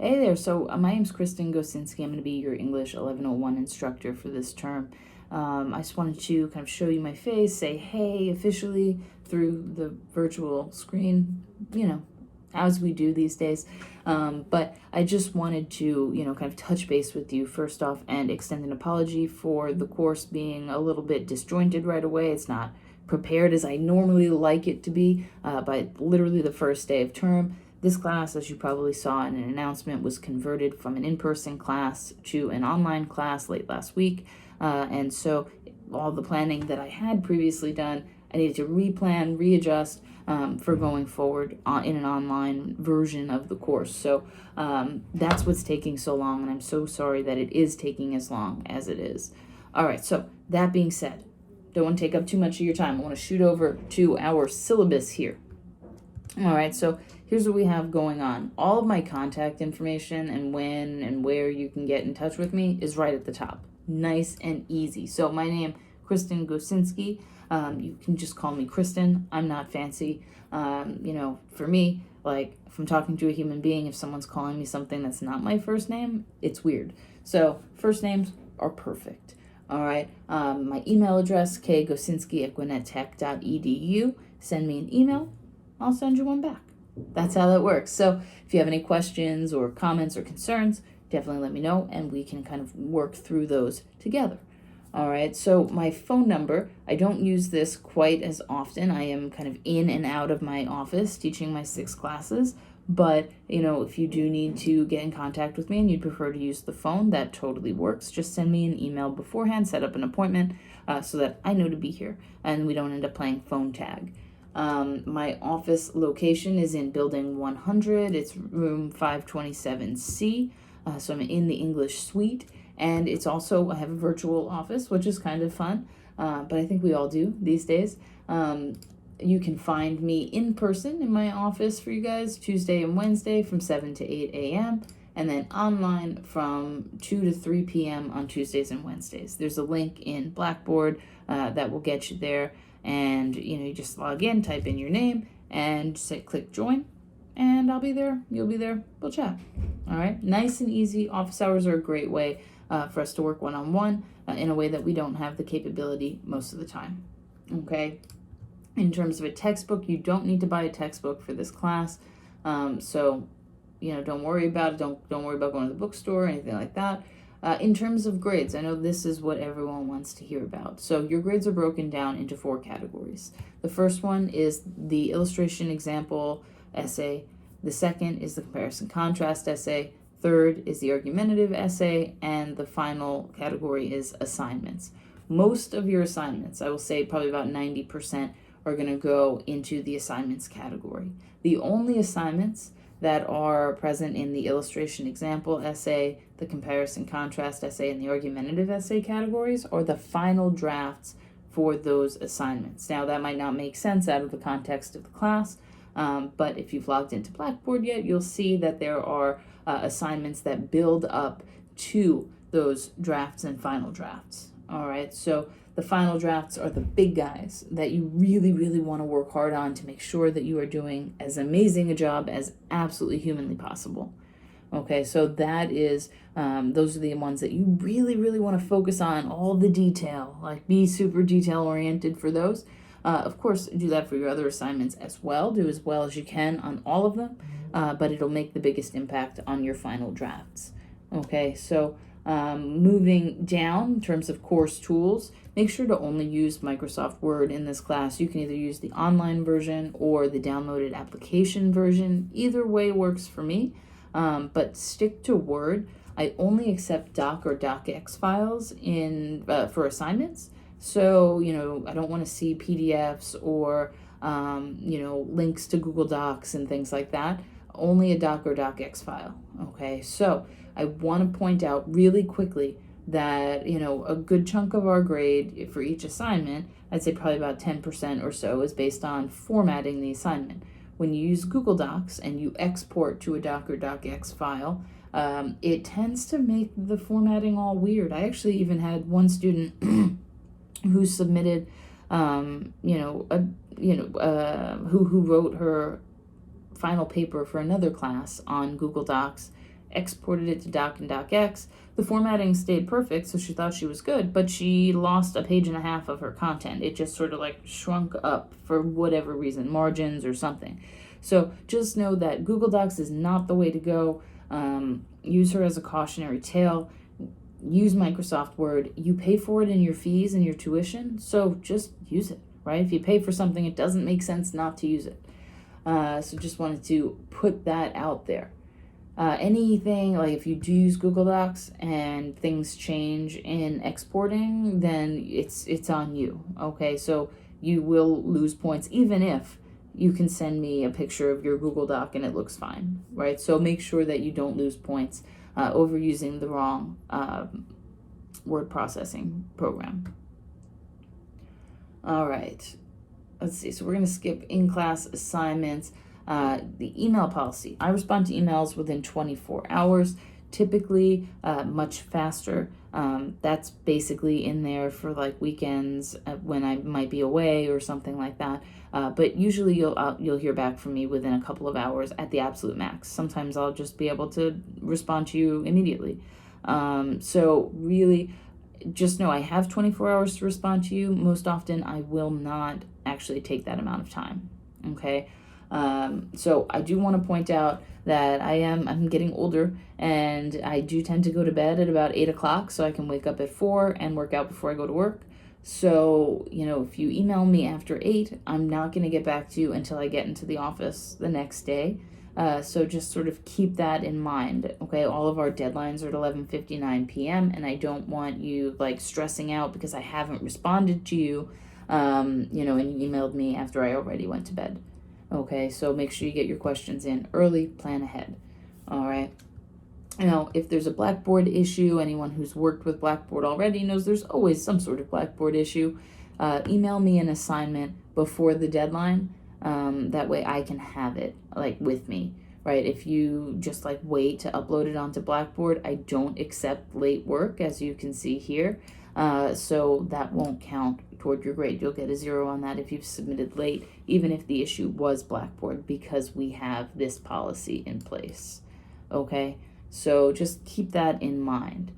Hey there, so my name's Kristen Gosinski. I'm going to be your English 1101 instructor for this term. I just wanted to kind of show you my face, say hey officially through the virtual screen, as we do these days. But I just wanted to, kind of touch base with you first off and extend an apology for the course being a little bit disjointed right away. It's not prepared as I normally like it to be by literally the first day of term. This class, as you probably saw in an announcement, was converted from an in-person class to an online class late last week. And so all the planning that I had previously done, I needed to replan, readjust for going forward in an online version of the course. So that's what's taking so long, and I'm so sorry that it is taking as long as it is. All right, so that being said, don't want to take up too much of your time. I want to shoot over to our syllabus here. All right, so here's what we have going on. All of my contact information and when and where you can get in touch with me is right at the top. Nice and easy. So my name, Kristen Gosinski. You can just call me Kristen. I'm not fancy. For me, like if I'm talking to a human being, if someone's calling me something that's not my first name, it's weird. So first names are perfect. All right. My email address, kgosinski@gwinnettech.edu. Send me an email. I'll send you one back. That's how that works. So if you have any questions or comments or concerns, definitely let me know and we can kind of work through those together. All right, so my phone number, I don't use this quite as often. I am kind of in and out of my office teaching my 6 classes. But, if you do need to get in contact with me and you'd prefer to use the phone, that totally works. Just send me an email beforehand, set up an appointment so that I know to be here and we don't end up playing phone tag. My office location is in building 100. It's room 527C. So I'm in the English suite, and it's also, I have a virtual office, which is kind of fun. But I think we all do these days. You can find me in person in my office for you guys Tuesday and Wednesday from 7 to 8 a.m. and then online from 2 to 3 p.m. on Tuesdays and Wednesdays. There's a link in Blackboard that will get you there. And, you just log in, type in your name, and click join, and I'll be there, you'll be there, we'll chat. All right, nice and easy. Office hours are a great way for us to work one-on-one in a way that we don't have the capability most of the time, okay? In terms of a textbook, you don't need to buy a textbook for this class, so, don't worry about it. Don't worry about going to the bookstore or anything like that. In terms of grades, I know this is what everyone wants to hear about. So your grades are broken down into 4 categories. The first one is the illustration example essay. The second is the comparison contrast essay. Third is the argumentative essay. And the final category is assignments. Most of your assignments, I will say probably about 90%, are going to go into the assignments category. The only assignments that are present in the illustration example essay, the comparison contrast essay, and the argumentative essay categories are the final drafts for those assignments. Now, that might not make sense out of the context of the class, but if you've logged into Blackboard yet, you'll see that there are assignments that build up to those drafts and final drafts. All right, so the final drafts are the big guys that you really, really want to work hard on to make sure that you are doing as amazing a job as absolutely humanly possible. Okay, so that is, those are the ones that you really, really want to focus on, all the detail, like be super detail oriented for those. Of course, do that for your other assignments as well. Do as well as you can on all of them, but it'll make the biggest impact on your final drafts. Okay, so moving down in terms of course tools, make sure to only use Microsoft Word in this class. You can either use the online version or the downloaded application version. Either way works for me, but stick to Word. I only accept doc or docx files for assignments. So, I don't want to see PDFs or, links to Google Docs and things like that. Only a doc or docx file. Okay, so I want to point out really quickly that, a good chunk of our grade for each assignment, I'd say probably about 10% or so, is based on formatting the assignment. When you use Google Docs and you export to a doc or docx file, it tends to make the formatting all weird. I actually even had one student who submitted, who wrote her final paper for another class on Google Docs, exported it to doc and docx. The formatting stayed perfect, so she thought she was good, but she lost a page and a half of her content. It just sort of like shrunk up for whatever reason, margins or something. So just know that Google Docs is not the way to go. Use her as a cautionary tale. Use Microsoft Word. You pay for it in your fees and your tuition, so just use it, right? If you pay for something, it doesn't make sense not to use it. So just wanted to put that out there. Anything, like if you do use Google Docs and things change in exporting, then it's on you, okay? So you will lose points even if you can send me a picture of your Google Doc and it looks fine, right? So make sure that you don't lose points over using the wrong word processing program. All right, let's see. So we're going to skip in-class assignments. The email policy. I respond to emails within 24 hours, typically much faster. That's basically in there for like weekends when I might be away or something like that. But usually you'll hear back from me within a couple of hours at the absolute max. Sometimes I'll just be able to respond to you immediately. So really, just know I have 24 hours to respond to you. Most often I will not actually take that amount of time. Okay. So I do want to point out that I'm getting older and I do tend to go to bed at about 8 o'clock so I can wake up at 4 and work out before I go to work. So, if you email me after 8, I'm not going to get back to you until I get into the office the next day. So just sort of keep that in mind, okay? All of our deadlines are at 11:59 p.m. and I don't want you like stressing out because I haven't responded to you, and you emailed me after I already went to bed. Okay, so make sure you get your questions in early, plan ahead. All right. Now, if there's a Blackboard issue, anyone who's worked with Blackboard already knows there's always some sort of Blackboard issue. Email me an assignment before the deadline. That way I can have it like with me, right? If you just like wait to upload it onto Blackboard, I don't accept late work, as you can see here. So that won't count toward your grade. You'll get a 0 on that if you've submitted late, even if the issue was Blackboard, because we have this policy in place. Okay, so just keep that in mind.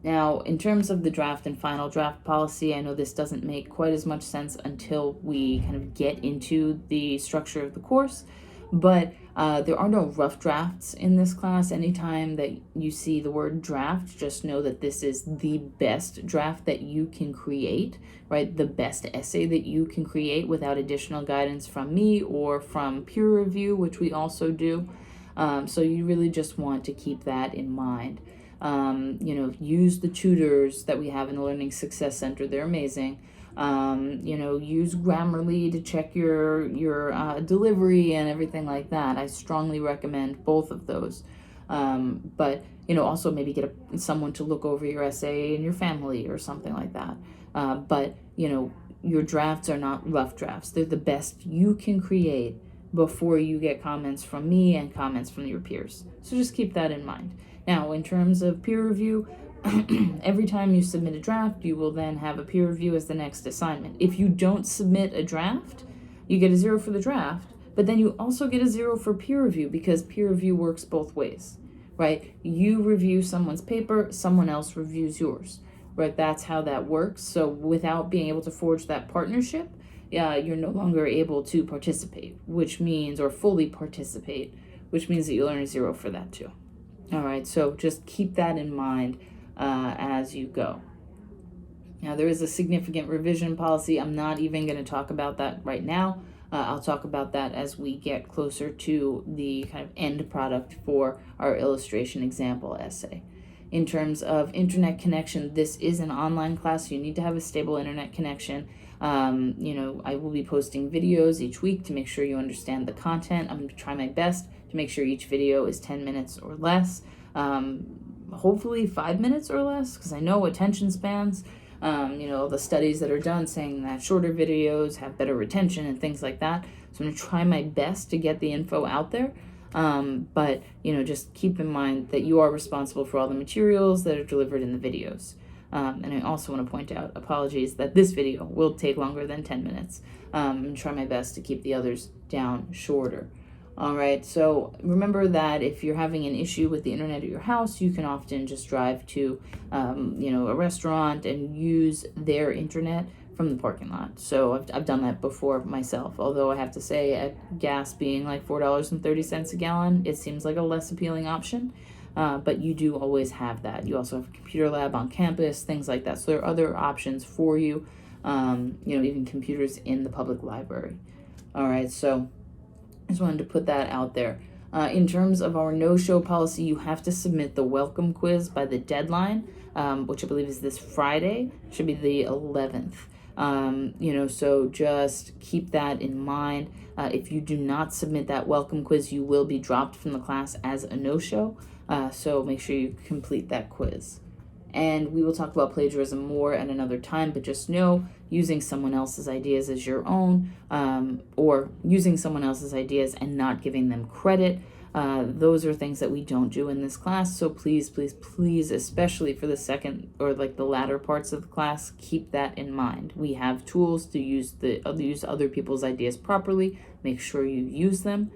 Now, in terms of the draft and final draft policy, I know this doesn't make quite as much sense until we kind of get into the structure of the course, but there are no rough drafts in this class. Anytime that you see the word draft, just know that this is the best draft that you can create, right? The best essay that you can create without additional guidance from me or from peer review, which we also do. So you really just want to keep that in mind. Use the tutors that we have in the Learning Success Center. They're amazing. Use Grammarly to check your delivery and everything like that. I strongly recommend both of those. But also maybe get someone to look over your essay in your family or something like that. But your drafts are not rough drafts. They're the best you can create before you get comments from me and comments from your peers. So just keep that in mind. Now, in terms of peer review, every time you submit a draft, you will then have a peer review as the next assignment. If you don't submit a draft, you get a 0 for the draft, but then you also get a 0 for peer review, because peer review works both ways, right? You review someone's paper, someone else reviews yours, right? That's how that works. So without being able to forge that partnership, you're no longer able to participate, or fully participate, which means that you'll earn a 0 for that too. All right, so just keep that in mind as you go. Now, there is a significant revision policy. I'm not even going to talk about that right now. I'll talk about that as we get closer to the kind of end product for our illustration example essay. In terms of internet connection, this is an online class, so you need to have a stable internet connection. I will be posting videos each week to make sure you understand the content. I'm going to try my best to make sure each video is 10 minutes or less. Hopefully 5 minutes or less, because I know attention spans, the studies that are done saying that shorter videos have better retention and things like that. So I'm going to try my best to get the info out there. But just keep in mind that you are responsible for all the materials that are delivered in the videos. And I also want to point out, apologies, that this video will take longer than 10 minutes. And try my best to keep the others down shorter. All right, so remember that if you're having an issue with the internet at your house, you can often just drive to, a restaurant and use their internet from the parking lot. So I've done that before myself, although I have to say at gas being like $4.30 a gallon, it seems like a less appealing option. But you do always have that. You also have a computer lab on campus, things like that. So there are other options for you, even computers in the public library. All right, so I just wanted to put that out there. In terms of our no-show policy, you have to submit the welcome quiz by the deadline, which I believe is this Friday. Should be the 11th. So just keep that in mind. If you do not submit that welcome quiz, you will be dropped from the class as a no-show. So make sure you complete that quiz. And we will talk about plagiarism more at another time, but just know using someone else's ideas as your own, or using someone else's ideas and not giving them credit, those are things that we don't do in this class. So please, please, please, especially for the second or like the latter parts of the class, keep that in mind. We have tools to use other people's ideas properly. Make sure you use them.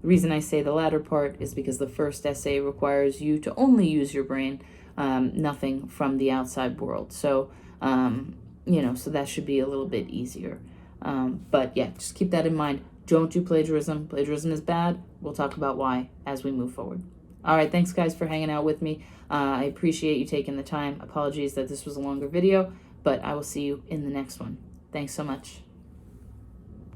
The reason I say the latter part is because the first essay requires you to only use your brain, nothing from the outside world. So, so that should be a little bit easier. But yeah, just keep that in mind. Don't do plagiarism. Plagiarism is bad. We'll talk about why as we move forward. All right, thanks guys for hanging out with me. I appreciate you taking the time. Apologies that this was a longer video, but I will see you in the next one. Thanks so much.